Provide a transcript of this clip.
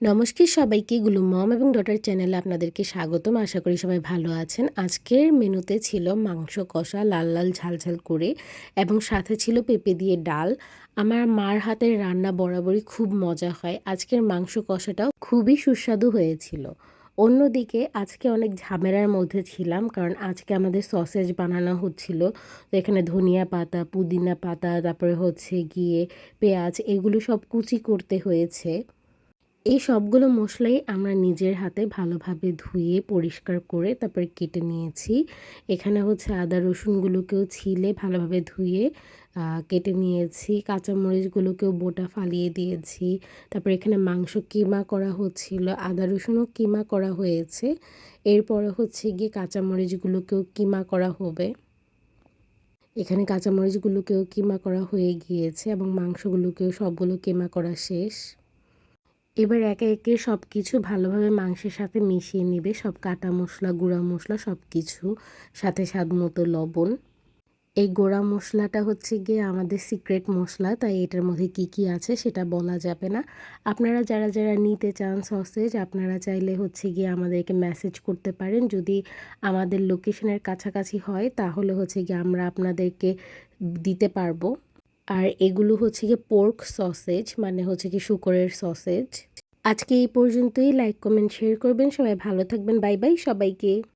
নমস্কার সবাইকে, গুলু মম এবং ডটার চ্যানেলে আপনাদেরকে স্বাগতম। আশা করি সবাই ভালো আছেন। আজকের মেনুতে ছিল মাংস কষা লাল লাল ঝাল ঝাল করে, এবং সাথে ছিল পেঁপে দিয়ে ডাল। আমার মার হাতের রান্না বরাবরই খুব মজা হয়। আজকের মাংস কষাটাও খুবই সুস্বাদু হয়েছিল। অন্যদিকে আজকে অনেক ঝামেলার মধ্যে ছিলাম, কারণ আজকে আমাদের সসেজ বানানো হচ্ছিল। তো এখানে ধনিয়া পাতা, পুদিনা পাতা, তারপরে হচ্ছে গিয়ে পেঁয়াজ, এগুলো সব কুচি করতে হয়েছে। এই সবগুলো মশলাই আমরা নিজের হাতে ভালোভাবে ধুয়ে পরিষ্কার করে তারপরে কেটে নিয়েছি। এখানে হচ্ছে আদা রসুনগুলোকেও ছিলে ভালোভাবে ধুয়ে কেটে নিয়েছি। কাঁচামরিচগুলোকেও বোটা ফালিয়ে দিয়েছি। তারপরে এখানে মাংস কিমা করা হচ্ছিল, আদা রসুনও কিমা করা হয়েছে। এরপরে হচ্ছে গিয়ে কাঁচামরিচগুলোকেও কিমা করা হবে। এখানে কাঁচামরিচগুলোকেও কিমা করা হয়ে গিয়েছে এবং মাংসগুলোকেও সবগুলো কিমা করা শেষ। এবার একে একে সব কিছু ভালোভাবে মাংসের সাথে মিশিয়ে নিবে, সব কাটা মশলা, গুঁড়া মশলা সব কিছু, সাথে স্বাদ মতো লবণ। এই গুঁড়া মশলাটা হচ্ছে গিয়ে আমাদের সিক্রেট মশলা, তাই এটার মধ্যে কি কি আছে সেটা বলা যাবে না। আপনারা যারা যারা নিতে চান সসেজ, আপনারা চাইলে হচ্ছে গিয়ে আমাদেরকে মেসেজ করতে পারেন। যদি আমাদের লোকেশনের কাছাকাছি হয় তাহলে হচ্ছে গিয়ে আমরা আপনাদেরকে দিতে পারবো। আর এগুলো হচ্ছে গিয়ে পোর্ক সসেজ, মানে হচ্ছে কি শূকরের সসেজ। আজকে এই পর্যন্তই। লাইক কমেন্ট শেয়ার করবেন। সবাই ভালো থাকবেন। বাই বাই সবাইকে।